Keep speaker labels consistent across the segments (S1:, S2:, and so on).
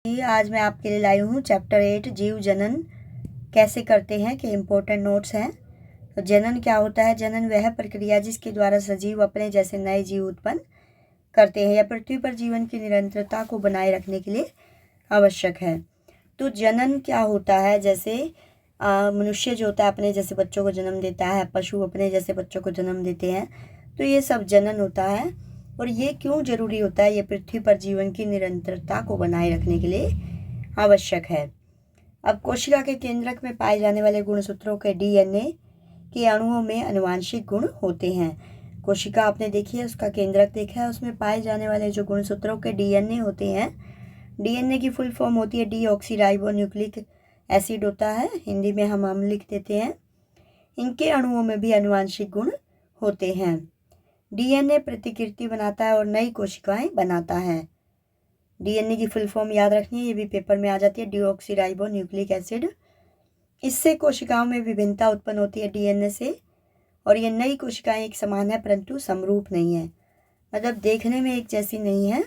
S1: आज मैं आपके लिए लाई हूँ चैप्टर 8 जीव जनन कैसे करते हैं के इम्पोर्टेंट नोट्स हैं। तो जनन क्या होता है? जनन वह प्रक्रिया जिसके द्वारा सजीव अपने जैसे नए जीव उत्पन्न करते हैं या पृथ्वी पर जीवन की निरंतरता को बनाए रखने के लिए आवश्यक है। तो जनन क्या होता है? जैसे मनुष्य जो होता है अपने जैसे बच्चों को जन्म देता है, पशु अपने जैसे बच्चों को जन्म देते हैं, तो ये सब जनन होता है। और ये क्यों जरूरी होता है? ये पृथ्वी पर जीवन की निरंतरता को बनाए रखने के लिए आवश्यक है। अब कोशिका के केंद्रक में पाए जाने वाले गुणसूत्रों के डीएनए के अणुओं में आनुवांशिक गुण होते हैं। कोशिका आपने देखी है, उसका केंद्रक देखा है, उसमें पाए जाने वाले जो गुणसूत्रों के डीएनए होते हैं, डीएनए की फुल फॉर्म होती है डीऑक्सीराइबोन्यूक्लिक एसिड होता है, हिंदी में हम लिख देते हैं। इनके अणुओं में भी आनुवांशिक गुण होते हैं। डीएनए प्रतिकृति बनाता है और नई कोशिकाएं बनाता है। डीएनए की फुल फॉर्म याद रखनी है, ये भी पेपर में आ जाती है, डीऑक्सीराइबोन्यूक्लिक एसिड। इससे कोशिकाओं में विभिन्नता उत्पन्न होती है डीएनए से, और ये नई कोशिकाएं एक समान है परंतु समरूप नहीं है, मतलब देखने में एक जैसी नहीं है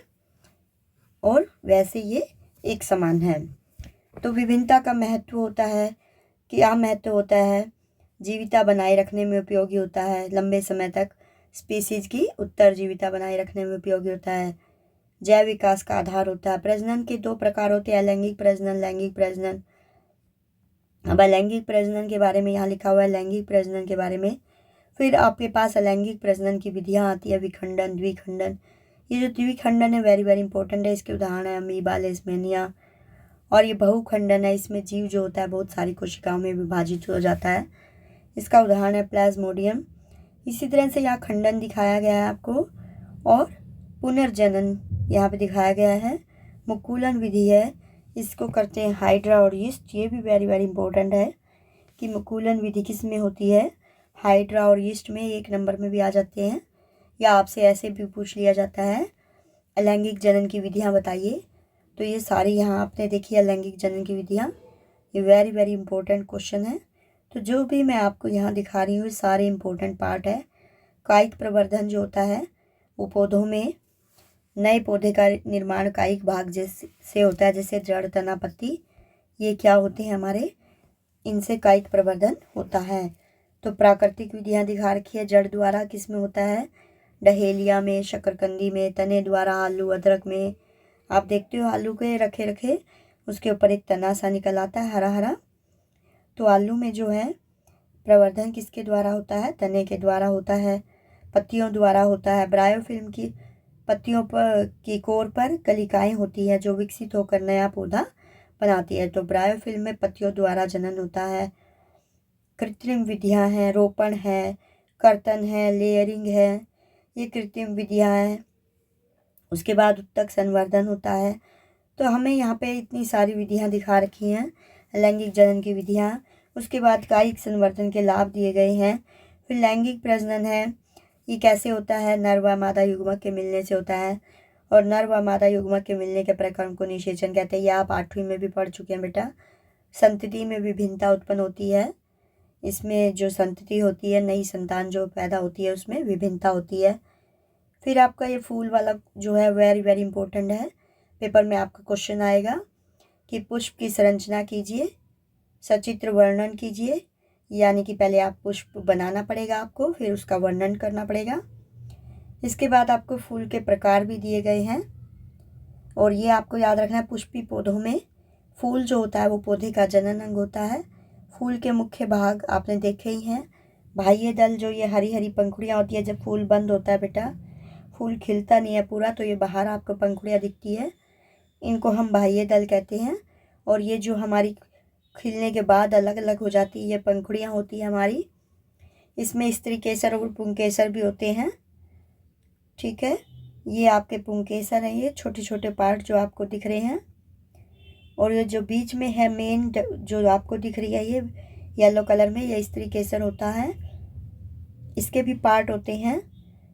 S1: और वैसे ये एक समान है। तो विभिन्नता का महत्व होता है, क्या महत्व होता है? जीविता बनाए रखने में उपयोगी होता है, लंबे समय तक स्पीसीज की उत्तरजीविता बनाए रखने में उपयोगी होता है, जैव विकास का आधार होता है। प्रजनन के दो प्रकार होते हैं, अलैंगिक प्रजनन, लैंगिक प्रजनन। अब अलैंगिक प्रजनन के बारे में यहाँ लिखा हुआ है, लैंगिक प्रजनन के बारे में। फिर आपके पास अलैंगिक प्रजनन की विधियाँ आती है, विखंडन, द्विखंडन। ये जो द्विखंडन है वेरी वेरी इंपॉर्टेंट है, इसके उदाहरण है अमीबा, लेशमेनिया। और ये बहुखंडन है, इसमें जीव जो होता है बहुत सारी कोशिकाओं में विभाजित हो जाता है, इसका उदाहरण है प्लाज्मोडियम। इसी तरह से यहाँ खंडन दिखाया गया है आपको, और पुनर्जनन यहाँ पे दिखाया गया है। मुकुलन विधि है, इसको करते हैं हाइड्रा और यीस्ट। ये भी वेरी वेरी इंपॉर्टेंट है कि मुकुलन विधि किस में होती है, हाइड्रा और यीस्ट में, एक नंबर में भी आ जाते हैं, या आपसे ऐसे भी पूछ लिया जाता है अलैंगिक जनन की विधियाँ बताइए। तो ये सारी यहाँ आपने देखी अलैंगिक जनन की विधियाँ, ये वेरी वेरी इंपॉर्टेंट क्वेश्चन है। तो जो भी मैं आपको यहाँ दिखा रही हूँ सारे इंपॉर्टेंट पार्ट है। कायिक प्रवर्धन जो होता है वो पौधों में नए पौधे का निर्माण कायिक भाग जैसे होता है, जैसे जड़, तना, पत्ती, ये क्या होते हैं हमारे, इनसे कायिक प्रवर्धन होता है। तो प्राकृतिक विधियाँ दिखा रखी है, जड़ द्वारा किस में होता है, डहेलिया में, शकरकंदी में, तने द्वारा आलू, अदरक में। आप देखते हो आलू के रखे रखे उसके ऊपर एक तना सा निकल आता है हरा हरा, तो आलू में जो है प्रवर्धन किसके द्वारा होता है, तने के द्वारा होता है। पत्तियों द्वारा होता है, ब्रायोफिल्म की पत्तियों पर की कोर पर कलिकाएं होती है जो विकसित होकर नया पौधा बनाती है, तो ब्रायोफिल्म में पत्तियों द्वारा जनन होता है। कृत्रिम विधियां हैं, रोपण है, कर्तन है, लेयरिंग है, ये कृत्रिम विधियां हैं। उसके बाद उत्तक संवर्धन होता है। तो हमें यहाँ पे इतनी सारी विधियाँ दिखा रखी हैं, लैंगिक जनन की विधियाँ। उसके बाद कायिक संवर्धन के लाभ दिए गए हैं। फिर लैंगिक प्रजनन है, ये कैसे होता है, नर व मादा युग्मक के मिलने से होता है, और नर व मादा युग्मक के मिलने के प्रक्रम को निषेचन कहते हैं। यह आप 8वीं में भी पढ़ चुके हैं बेटा। संतति में विभिन्नता उत्पन्न होती है, इसमें जो संतति होती है, नई संतान जो पैदा होती है उसमें विभिन्नता होती है। फिर आपका ये फूल वाला जो है वेरी वेरी इंपॉर्टेंट है, पेपर में आपका क्वेश्चन आएगा कि पुष्प की संरचना कीजिए, सचित्र वर्णन कीजिए, यानी कि पहले आप पुष्प बनाना पड़ेगा आपको, फिर उसका वर्णन करना पड़ेगा। इसके बाद आपको फूल के प्रकार भी दिए गए हैं, और ये आपको याद रखना है, पुष्पी पौधों में फूल जो होता है वो पौधे का जनन अंग होता है। फूल के मुख्य भाग आपने देखे ही हैं, बाह्य दल, जो ये हरी हरी पंखुड़ियाँ होती है, जब फूल बंद होता है बेटा, फूल खिलता नहीं है पूरा, तो ये बाहर आपको पंखुड़ियाँ दिखती है, इनको हम बाह्य दल कहते हैं। और ये जो हमारी खिलने के बाद अलग अलग हो जाती है ये पंखुड़ियाँ होती है हमारी, इसमें स्त्री केसर और पुंकेसर भी होते हैं, ठीक है। ये आपके पुंकेसर हैं, ये छोटे छोटे पार्ट जो आपको दिख रहे हैं, और ये जो बीच में है मेन जो आपको दिख रही है ये येलो कलर में, ये स्त्री केसर होता है, इसके भी पार्ट होते हैं।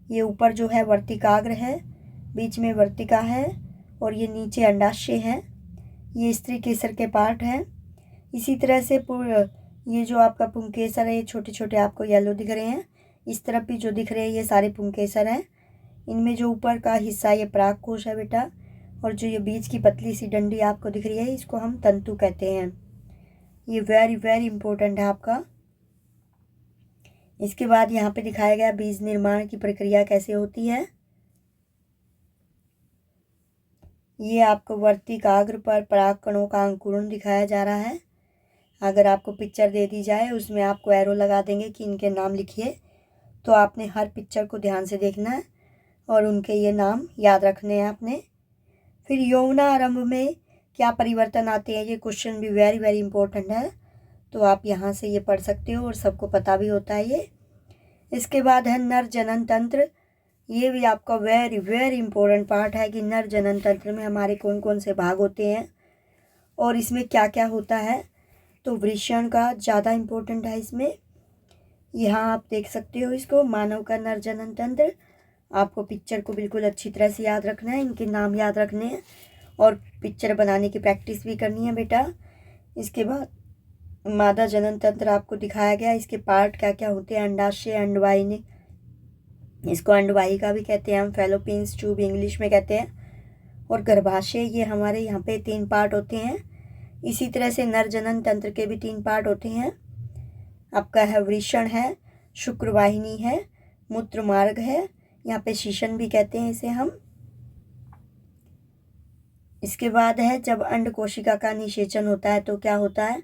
S1: ये ऊपर जो है वर्तिकाग्र है, बीच में वर्तिका है, और ये नीचे अंडाशय है, ये स्त्री केसर के पार्ट हैं। इसी तरह से ये जो आपका पुंकेसर है, ये छोटे छोटे आपको येलो दिख रहे हैं, इस तरफ भी जो दिख रहे हैं ये सारे पुंकेसर हैं। इनमें जो ऊपर का हिस्सा ये पराग कोश है बेटा, और जो ये बीच की पतली सी डंडी आपको दिख रही है इसको हम तंतु कहते हैं। ये वेरी वेरी इंपॉर्टेंट है आपका। इसके बाद यहाँ पे दिखाया गया बीज निर्माण की प्रक्रिया कैसे होती है। ये आपको वर्तिकाग्र पर परागकणों का अंकुरण दिखाया जा रहा है। अगर आपको पिक्चर दे दी जाए उसमें आपको एरो लगा देंगे कि इनके नाम लिखिए, तो आपने हर पिक्चर को ध्यान से देखना है और उनके ये नाम याद रखने हैं आपने। फिर यौवनारंभ में क्या परिवर्तन आते हैं, ये क्वेश्चन भी वेरी वेरी इंपॉर्टेंट है, तो आप यहाँ से ये पढ़ सकते हो और सबको पता भी होता है ये। इसके बाद है नर जनन तंत्र। ये भी आपका वेरी वेरी इंपॉर्टेंट पार्ट है कि नर जनन तंत्र में हमारे कौन कौन से भाग होते हैं और इसमें क्या क्या होता है। तो वृषण का ज़्यादा इम्पोर्टेंट है इसमें। यहाँ आप देख सकते हो इसको, मानव का नर जनन तंत्र। आपको पिक्चर को बिल्कुल अच्छी तरह से याद रखना है, इनके नाम याद रखने हैं और पिक्चर बनाने की प्रैक्टिस भी करनी है बेटा। इसके बाद मादा जनन तंत्र आपको दिखाया गया, इसके पार्ट क्या क्या होते हैं। अंडाशय, अंडवाहिनी, इसको अंडवाहिका भी कहते हैं हम, फैलोपियंस ट्यूब इंग्लिश में कहते हैं, और गर्भाशय। ये हमारे यहाँ पे 3 पार्ट होते हैं। इसी तरह से नर जनन तंत्र के भी 3 पार्ट होते हैं। आपका है वृषण है, शुक्रवाहिनी है, मूत्र मार्ग है, यहाँ पे शीशन भी कहते हैं इसे हम। इसके बाद है जब अंड कोशिका का निषेचन होता है तो क्या होता है,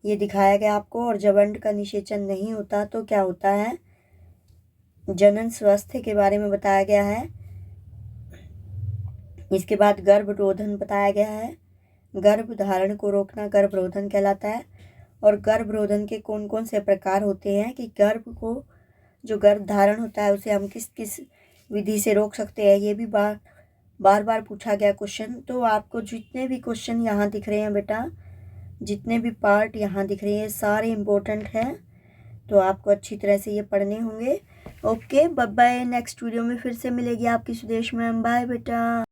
S1: ये दिखाया गया आपको। और जब अंड का निषेचन नहीं होता तो क्या होता है। जनन स्वास्थ्य के बारे में बताया गया है। इसके बाद गर्भरोधन बताया गया है। गर्भ धारण को रोकना गर्भरोधन कहलाता है। और गर्भरोधन के कौन कौन से प्रकार होते हैं कि गर्भ को, जो गर्भ धारण होता है उसे हम किस किस विधि से रोक सकते हैं, ये भी बार बार पूछा गया क्वेश्चन। तो आपको जितने भी क्वेश्चन यहाँ दिख रहे हैं बेटा, जितने भी पार्ट यहाँ दिख रहे हैं सारे इम्पोर्टेंट हैं, तो आपको अच्छी तरह से ये पढ़ने होंगे। Okay, bye bye. Next video में फिर से मिलेगी आपकी सुदेश मैम। बाय बेटा।